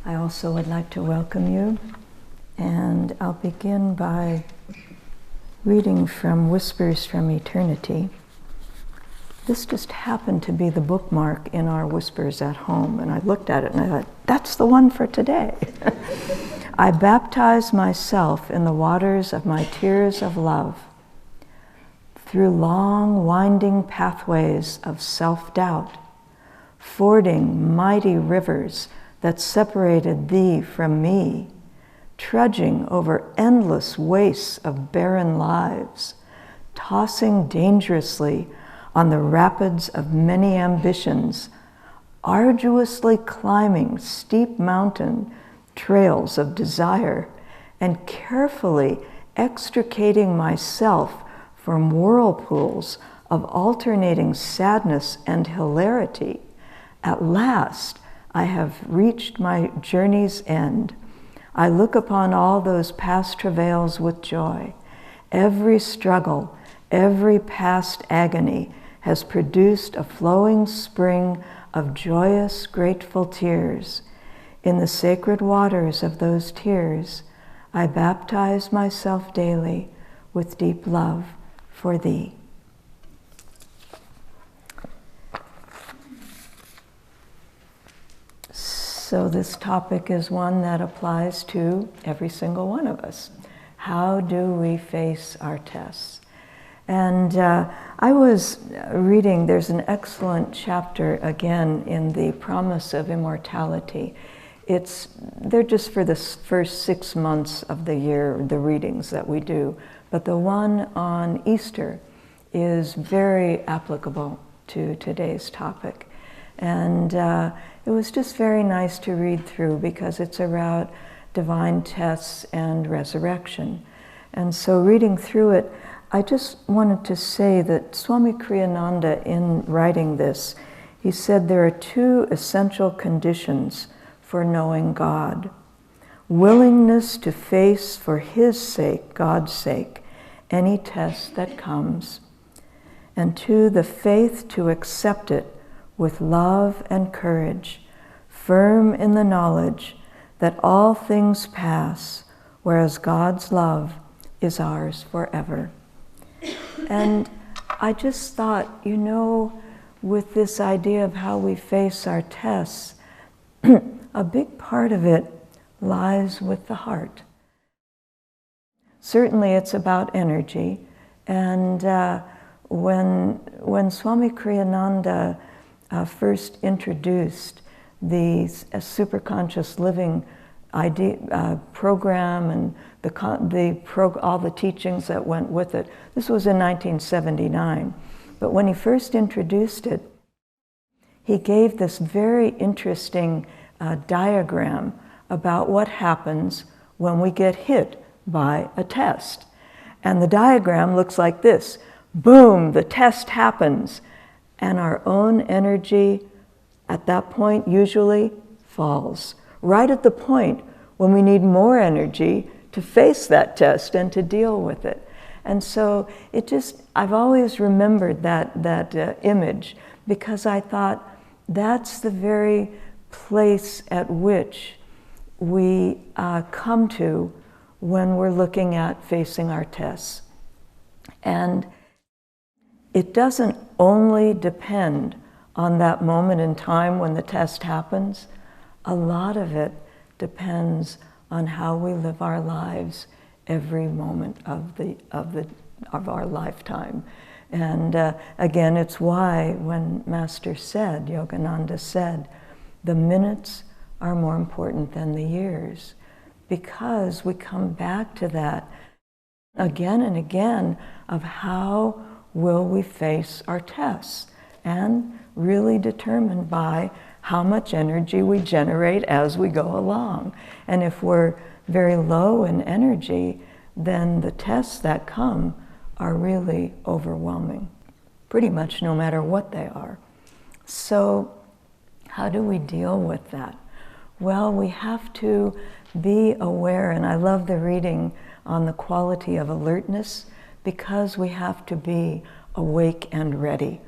I also would like to welcome you, and I'll begin by reading from Whispers from Eternity. This just happened to be the bookmark in our Whispers at home, and I looked at it and I thought, that's the one for today. I baptize myself in the waters of my tears of love, through long, winding pathways of self-doubt, fording mighty rivers that separated thee from me, trudging over endless wastes of barren lives, tossing dangerously on the rapids of many ambitions, arduously climbing steep mountain trails of desire, and carefully extricating myself from whirlpools of alternating sadness and hilarity. At last, I have reached my journey's end. I look upon all those past travails with joy. Every struggle, every past agony has produced a flowing spring of joyous, grateful tears. In the sacred waters of those tears, I baptize myself daily with deep love for thee. So this topic is one that applies to every single one of us. How do we face our tests? And I was reading, there's an excellent chapter again in the Promise of Immortality. They're just for the first 6 months of the year, the readings that we do. But the one on Easter is very applicable to today's topic. And it was just very nice to read through because it's about divine tests and resurrection. And so reading through it, I just wanted to say that Swami Kriyananda, in writing this, he said there are 2 essential conditions for knowing God: willingness to face for His sake, God's sake, any test that comes, and 2, the faith to accept it with love and courage, firm in the knowledge that all things pass, whereas God's love is ours forever. And I just thought, with this idea of how we face our tests, a big part of it lies with the heart. Certainly it's about energy, and when Swami Kriyananda first introduced the superconscious living program and all the teachings that went with it. This was in 1979. But when he first introduced it, he gave this very interesting diagram about what happens when we get hit by a test. And the diagram looks like this. Boom, the test happens. And our own energy at that point usually falls. Right at the point when we need more energy to face that test and to deal with it. And so I've always remembered that image because I thought that's the very place at which we come to when we're looking at facing our tests. And it doesn't only depend on that moment in time when the test happens. A lot of it depends on how we live our lives every moment of our lifetime. And again, it's why when Master said, Yogananda said, the minutes are more important than the years, because we come back to that again and again of how will we face our tests, and really determined by how much energy we generate as we go along. And if we're very low in energy, then the tests that come are really overwhelming, pretty much no matter what they are. So how do we deal with that? Well, we have to be aware, and I love the reading on the quality of alertness, because we have to be awake and ready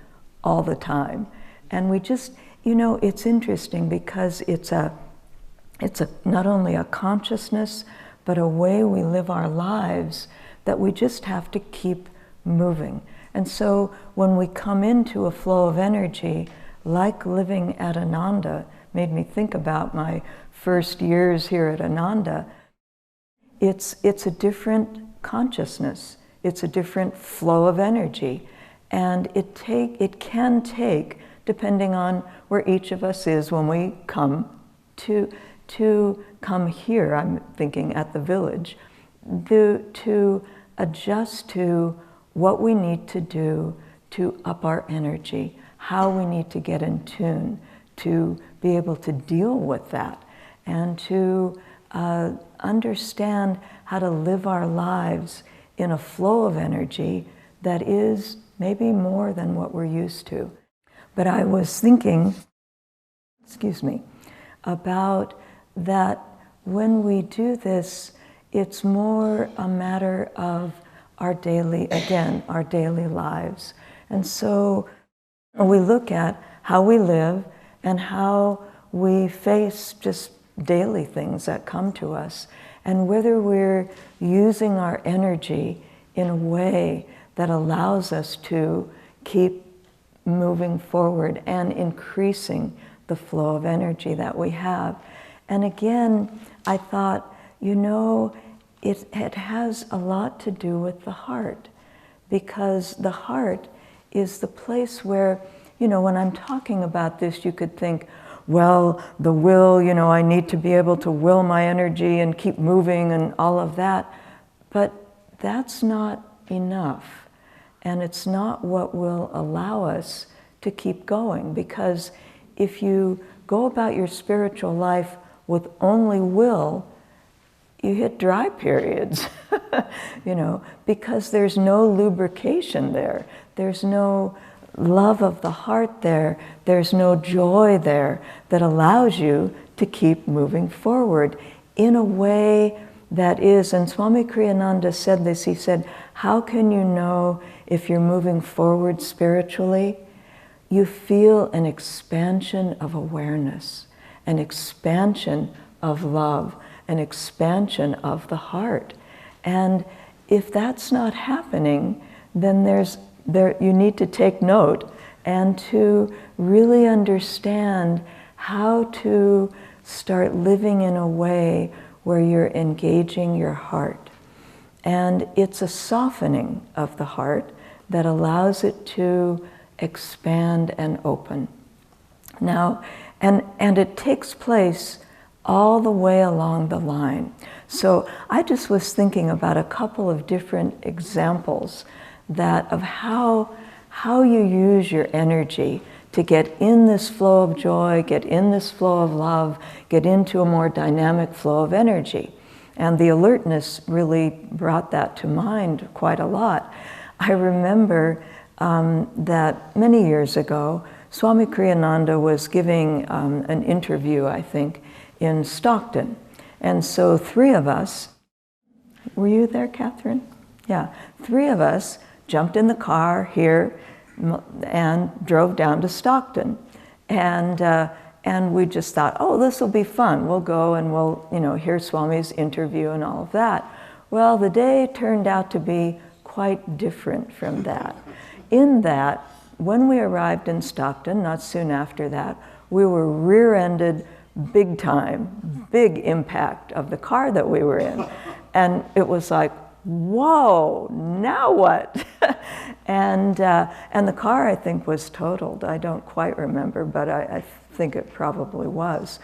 all the time. And we just, it's interesting because it's a It's not only a consciousness, but a way we live our lives that we just have to keep moving. And so when we come into a flow of energy, like living at Ananda, made me think about my first years here at Ananda, it's a different consciousness. It's a different flow of energy. And it can take, depending on where each of us is when we come to come here, I'm thinking at the village, to adjust to what we need to do to up our energy, how we need to get in tune to be able to deal with that, and to understand how to live our lives in a flow of energy that is maybe more than what we're used to. But I was thinking, about that when we do this, it's more a matter of our daily lives. And so we look at how we live and how we face just daily things that come to us, and whether we're using our energy in a way that allows us to keep moving forward and increasing the flow of energy that we have. And again, I thought, it has a lot to do with the heart, because the heart is the place where, when I'm talking about this, you could think, well, the will, I need to be able to will my energy and keep moving and all of that. But that's not enough. And it's not what will allow us to keep going. Because if you go about your spiritual life with only will, you hit dry periods, because there's no lubrication there. There's no love of the heart there. There's no joy there that allows you to keep moving forward in a way that is, and Swami Kriyananda said this, he said, how can you know if you're moving forward spiritually? You feel an expansion of awareness, an expansion of love, an expansion of the heart. And if that's not happening, then you need to take note and to really understand how to start living in a way where you're engaging your heart. And it's a softening of the heart that allows it to expand and open. Now, and it takes place all the way along the line. So I just was thinking about a couple of different examples of how you use your energy to get in this flow of joy, get in this flow of love, get into a more dynamic flow of energy. And the alertness really brought that to mind quite a lot. I remember that many years ago, Swami Kriyananda was giving an interview, I think, in Stockton. And so 3 of us, were you there, Catherine? Yeah, 3 of us jumped in the car here and drove down to Stockton. And we just thought, oh, this will be fun. We'll go and we'll, hear Swami's interview and all of that. Well, the day turned out to be quite different from that. In that, when we arrived in Stockton, not soon after that, we were rear-ended big time, big impact of the car that we were in. And it was like, whoa, now what? And the car, I think, was totaled. I don't quite remember, but I think it probably was.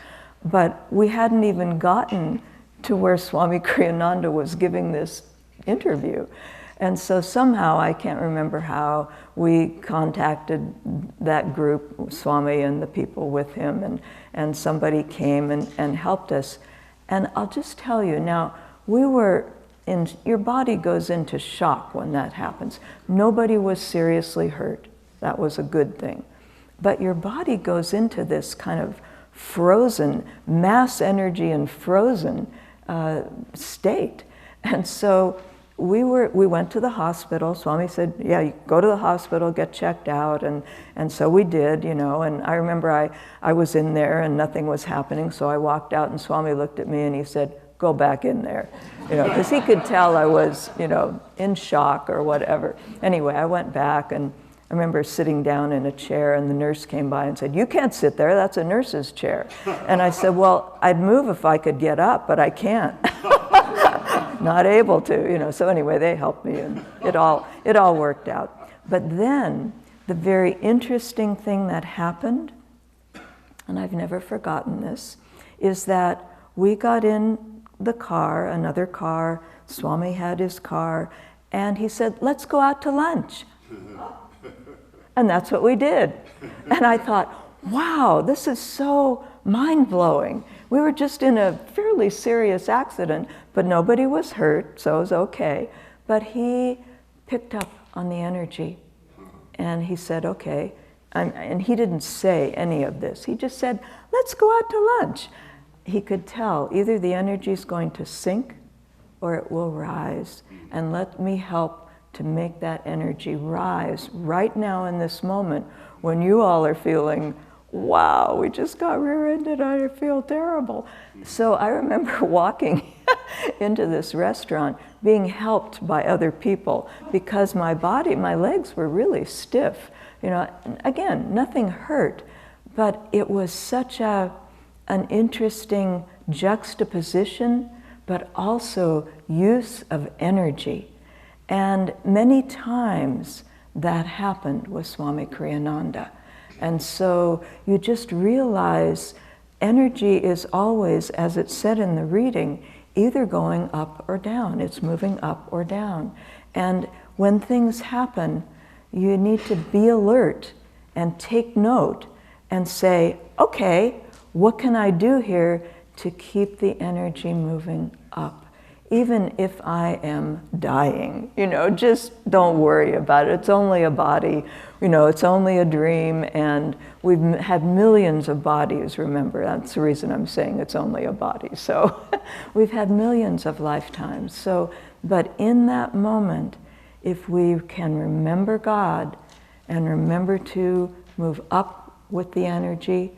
But we hadn't even gotten to where Swami Kriyananda was giving this interview. And so somehow, I can't remember how, we contacted that group, Swami and the people with him, and somebody came and helped us. And I'll just tell you, now, your body goes into shock when that happens. Nobody was seriously hurt. That was a good thing. But your body goes into this kind of frozen, mass energy and frozen state. And so we went to the hospital. Swami said, yeah, you go to the hospital, get checked out. And so we did, you know, and I remember I was in there and nothing was happening. So I walked out and Swami looked at me and he said, go back in there, you know, because he could tell I was, you know, in shock or whatever. Anyway, I went back and I remember sitting down in a chair and the nurse came by and said, you can't sit there, that's a nurse's chair. And I said, well, I'd move if I could get up, but I can't. Not able to, you know. So anyway, they helped me and it all worked out. But then the very interesting thing that happened, and I've never forgotten this, is that we got in the car, another car, Swami had his car, and he said, let's go out to lunch. And that's what we did. And I thought, wow, this is so mind-blowing. We were just in a fairly serious accident, but nobody was hurt, so it was okay. But he picked up on the energy, and he said, okay. And he didn't say any of this. He just said, let's go out to lunch. He could tell either the energy is going to sink or it will rise. And let me help to make that energy rise right now in this moment when you all are feeling, wow, we just got rear-ended, I feel terrible. So I remember walking into this restaurant being helped by other people because my legs were really stiff. You know, again, nothing hurt, but it was such an interesting juxtaposition, but also use of energy. And many times that happened with Swami Kriyananda. And so you just realize energy is always, as it said in the reading, either going up or down. It's moving up or down. And when things happen, you need to be alert and take note and say, okay, what can I do here to keep the energy moving up? Even if I am dying, you know, just don't worry about it. It's only a body, you know, it's only a dream, and we've had millions of bodies, remember. That's the reason I'm saying it's only a body. So we've had millions of lifetimes. So, but in that moment, if we can remember God and remember to move up with the energy,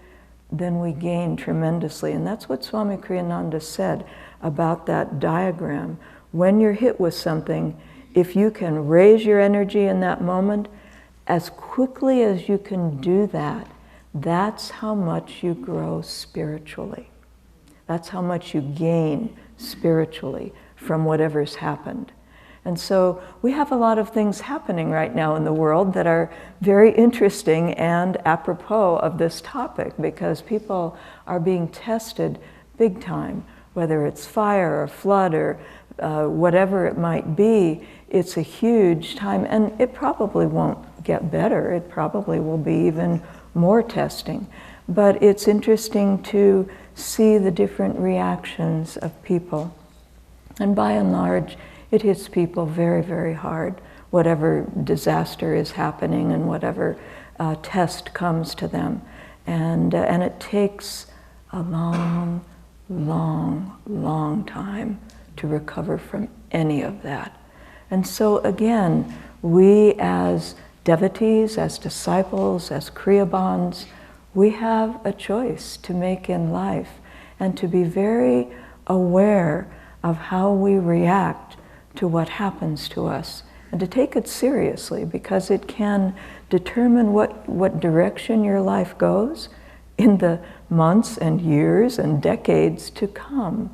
then we gain tremendously. And that's what Swami Kriyananda said about that diagram. When you're hit with something, if you can raise your energy in that moment, as quickly as you can do that, that's how much you grow spiritually. That's how much you gain spiritually from whatever's happened. And so we have a lot of things happening right now in the world that are very interesting and apropos of this topic, because people are being tested big time, whether it's fire or flood or whatever it might be. It's a huge time, and it probably won't get better. It probably will be even more testing. But it's interesting to see the different reactions of people. And by and large, it hits people very, very hard, whatever disaster is happening and whatever test comes to them. And it takes a long, long, long time to recover from any of that. And so again, we as devotees, as disciples, as Kriyabans, we have a choice to make in life and to be very aware of how we react to what happens to us, and to take it seriously, because it can determine what direction your life goes in the months and years and decades to come.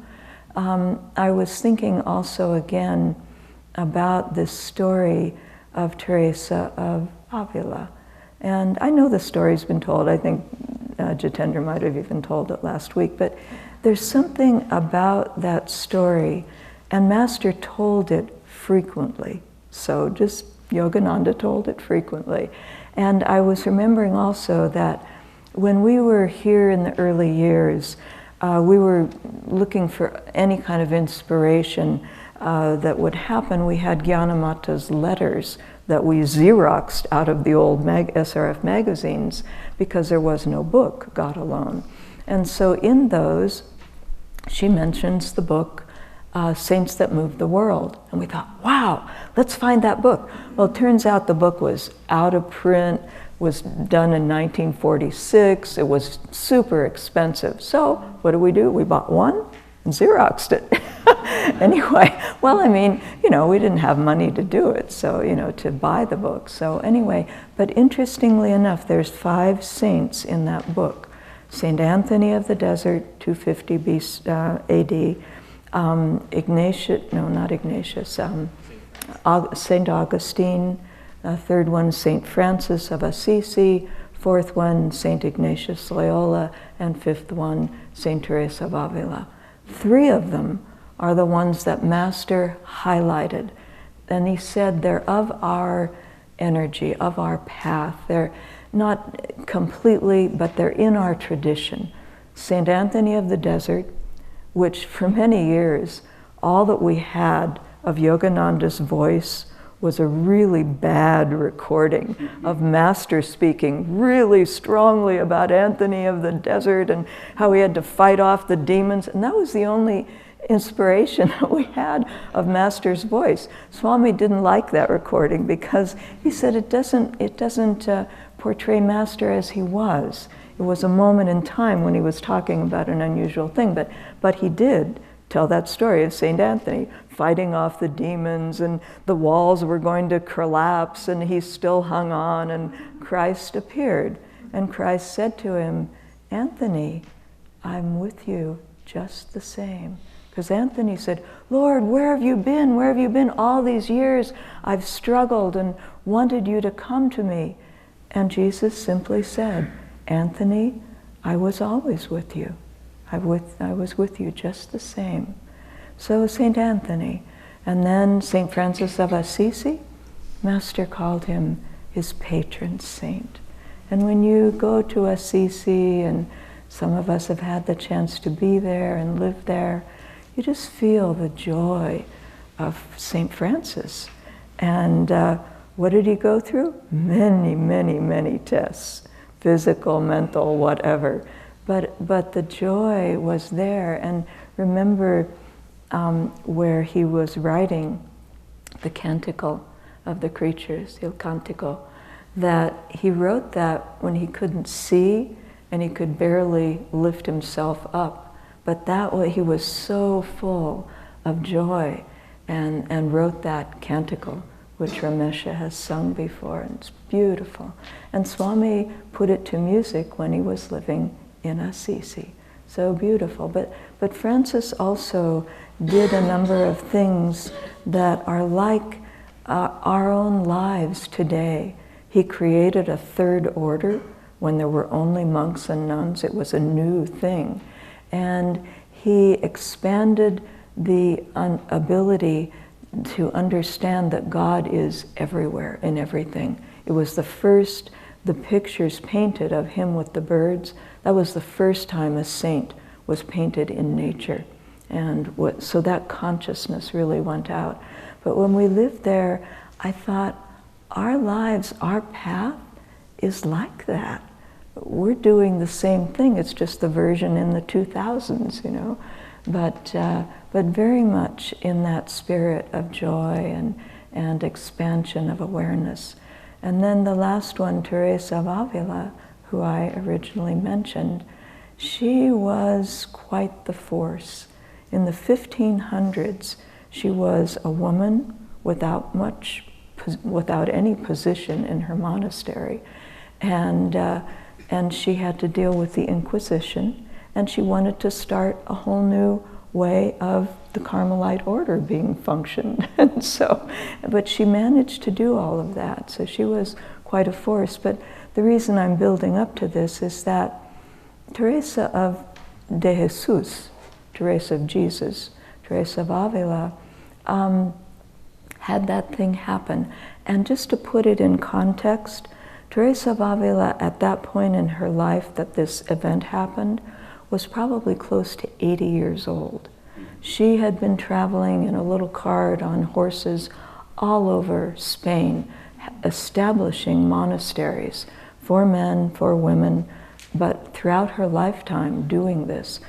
I was thinking also again about this story of Teresa of Avila. And I know the story's been told. I think Jitendra might have even told it last week, but there's something about that story, and Master told it frequently. So just Yogananda told it frequently. And I was remembering also that when we were here in the early years, we were looking for any kind of inspiration that would happen. We had Gyanamata's letters that we Xeroxed out of the old SRF magazines because there was no book, God Alone. And so in those, she mentions the book Saints That Move the World. And we thought, wow, let's find that book. Well, it turns out the book was out of print, was done in 1946. It was super expensive. So what do? We bought one and Xeroxed it. Anyway, well, I mean, we didn't have money to do it, so, to buy the book. So anyway, but interestingly enough, there's 5 saints in that book. Saint Anthony of the Desert, 250 AD, Saint Augustine, third one, Saint Francis of Assisi, fourth one, Saint Ignatius Loyola, and fifth one, Saint Teresa of Avila. 3 of them are the ones that Master highlighted. And he said they're of our energy, of our path. They're not completely, but they're in our tradition. Saint Anthony of the Desert, which for many years, all that we had of Yogananda's voice was a really bad recording of Master speaking really strongly about Anthony of the Desert and how he had to fight off the demons. And that was the only inspiration that we had of Master's voice. Swami didn't like that recording because he said it doesn't portray Master as he was. It was a moment in time when he was talking about an unusual thing, but he did tell that story of Saint Anthony fighting off the demons, and the walls were going to collapse, and he still hung on, and Christ appeared. And Christ said to him, Anthony, I'm with you just the same. Because Anthony said, Lord, where have you been? Where have you been all these years? I've struggled and wanted you to come to me. And Jesus simply said, Anthony, I was always with you. I was with you just the same. So Saint Anthony. And then Saint Francis of Assisi, Master called him his patron saint. And when you go to Assisi, and some of us have had the chance to be there and live there, you just feel the joy of Saint Francis. And what did he go through? Many, many, many tests. Physical, mental, whatever. But the joy was there. And remember where he was writing the Canticle of the Creatures, Il Cantico, that he wrote that when he couldn't see and he could barely lift himself up. But that way he was so full of joy and wrote that canticle, which Ramesha has sung before, and it's beautiful. And Swami put it to music when he was living in Assisi. So beautiful. But Francis also did a number of things that are like our own lives today. He created a third order when there were only monks and nuns. It was a new thing. And he expanded the ability to understand that God is everywhere in everything. It was the pictures painted of him with the birds, that was the first time a saint was painted in nature. And so that consciousness really went out. But when we lived there, I thought, our lives, our path is like that. We're doing the same thing, it's just the version in the 2000s, but very much in that spirit of joy and expansion of awareness. And then the last one, Teresa of Avila, who I originally mentioned, she was quite the force. In the 1500s, she was a woman without any position in her monastery. And she had to deal with the Inquisition, and she wanted to start a whole new way of the Carmelite order being functioned. And so, but she managed to do all of that, so she was quite a force. But the reason I'm building up to this is that Teresa of de Jesus, Teresa of Jesus, Teresa of Avila, had that thing happen. And just to put it in context, Teresa of Avila, at that point in her life that this event happened, was probably close to 80 years old. She had been traveling in a little cart on horses all over Spain, establishing monasteries for men, for women, but throughout her lifetime doing this.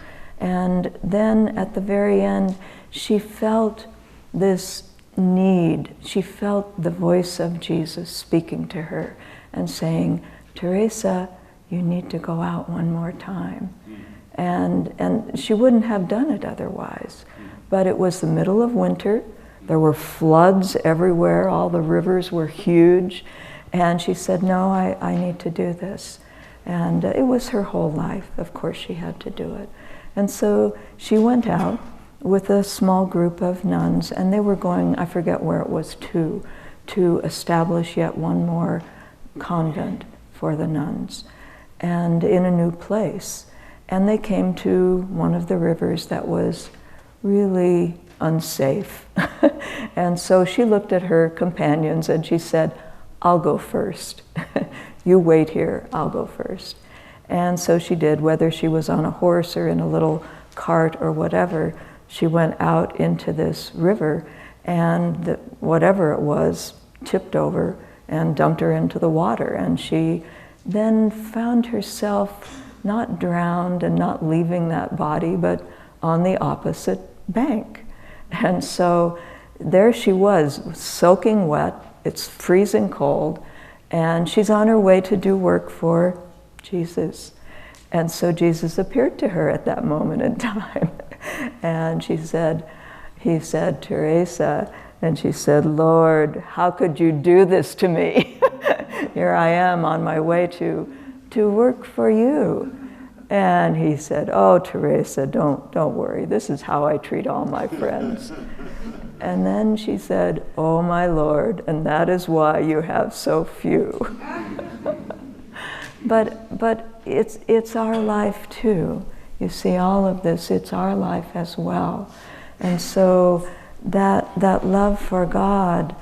And then at the very end, she felt this need. She felt the voice of Jesus speaking to her and saying, Teresa, you need to go out one more time. And she wouldn't have done it otherwise. But it was the middle of winter. There were floods everywhere. All the rivers were huge. And she said, no, I need to do this. And it was her whole life. Of course, she had to do it. And so she went out with a small group of nuns, and they were going, I forget where it was, to establish yet one more convent for the nuns, and in a new place. And they came to one of the rivers that was really unsafe. And so she looked at her companions and she said, I'll go first. You wait here, I'll go first. And so she did, whether she was on a horse or in a little cart or whatever. She went out into this river, and whatever it was tipped over and dumped her into the water. And she then found herself not drowned and not leaving that body, but on the opposite bank. And so there she was, soaking wet, it's freezing cold, and she's on her way to do work for Jesus. And so Jesus appeared to her at that moment in time. And he said, Teresa, and she said, Lord, how could you do this to me? Here I am on my way to work for you. And he said, oh, Teresa, don't worry. This is how I treat all my friends. And then she said, oh, my Lord, and that is why you have so few. But it's our life too. You see, all of this, it's our life as well. And so that love for God,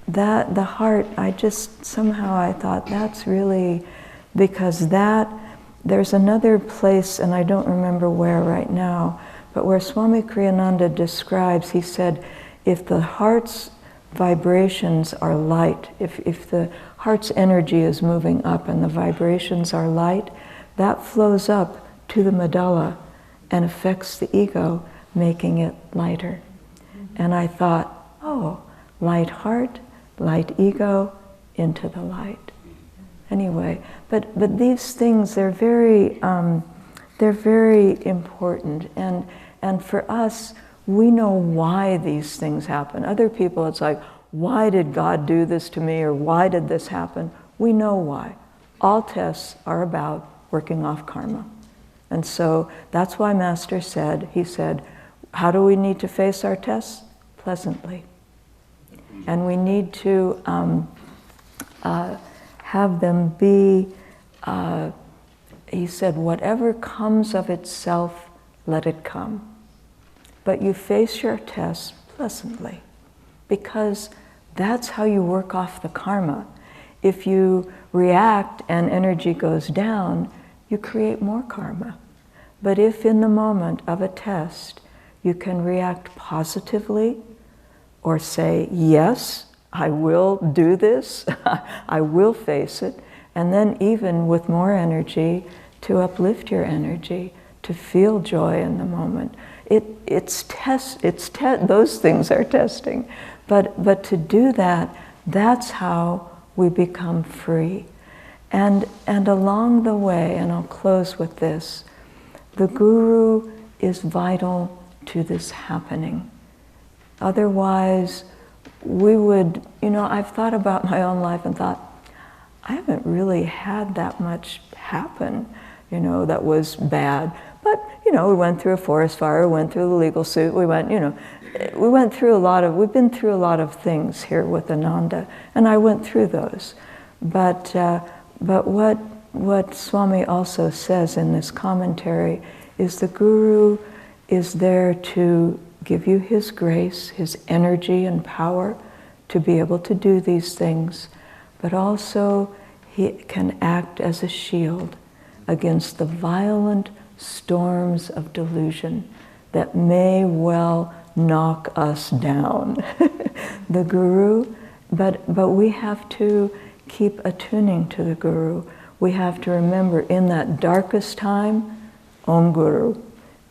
that the heart, I thought that's really, because there's another place, and I don't remember where right now, but where Swami Kriyananda describes, he said, if the heart's vibrations are light, if the heart's energy is moving up and the vibrations are light, that flows up to the medulla and affects the ego, making it lighter. And I thought, oh, light heart, light ego, into the light. Anyway, but these things, they're very important. And for us, we know why these things happen. Other people, it's like, why did God do this to me, or why did this happen? We know why. All tests are about working off karma. And so that's why Master said, he said, how do we need to face our tests? Pleasantly. And we need to have them be, he said, whatever comes of itself, let it come. But you face your tests pleasantly, because that's how you work off the karma. If you react and energy goes down, you create more karma. But if in the moment of a test, you can react positively or say, yes, I will do this, I will face it, and then even with more energy, to uplift your energy, to feel joy in the moment. Those things are testing. But to do that, that's how we become free. And along the way, and I'll close with this, the Guru is vital to this happening. Otherwise, we would, I've thought about my own life and thought, I haven't really had that much happen, that was bad. But, we went through a forest fire, we went through the legal suit, we've been through a lot of things here with Ananda, and I went through those. But what Swami also says in this commentary is the Guru is there to give you his grace, his energy and power to be able to do these things, but also he can act as a shield against the violent storms of delusion that may well knock us down. The Guru, but we have to keep attuning to the Guru. We have to remember in that darkest time, Om Guru.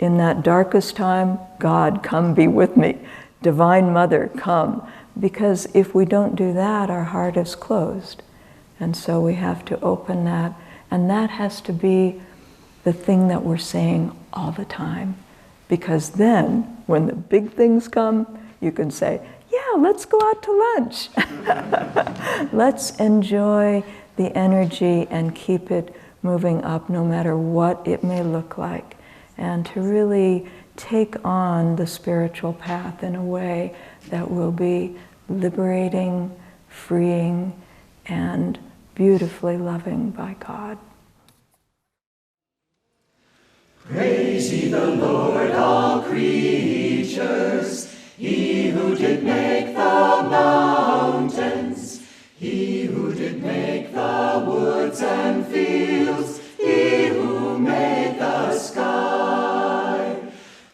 in that darkest time, God, come be with me. Divine Mother, come. Because if we don't do that, our heart is closed. And so we have to open that. And that has to be the thing that we're saying all the time. Because then, when the big things come, you can say, yeah, let's go out to lunch. Let's enjoy the energy and keep it moving up no matter what it may look like. And to really take on the spiritual path in a way that will be liberating, freeing, and beautifully loving by God. Praise ye the Lord, all creatures, He who did make the mountains, He who did make the woods and fields, He who made the sky.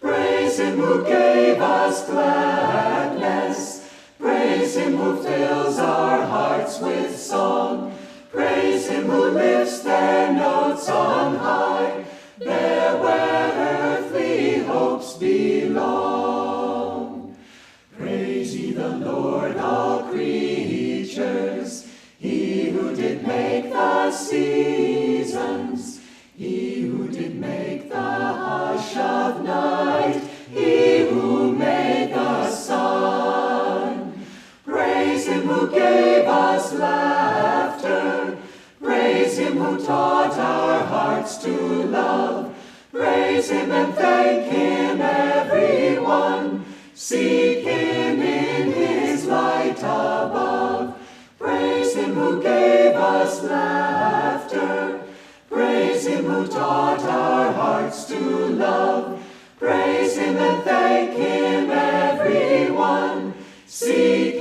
Praise Him who gave us gladness, praise Him who fills our hearts with song, praise Him who lifts their notes on high, there where earthly hopes belong. Praise ye the Lord, all creatures, He who did make the seasons, He who did make the hush of night, He who made the sun. Praise Him who gave us laughter, praise Him who taught our hearts to love, praise Him and thank Him, everyone. Seek Him in His light above. Praise Him who gave us laughter. Praise Him who taught our hearts to love. Praise Him and thank Him, everyone. Seek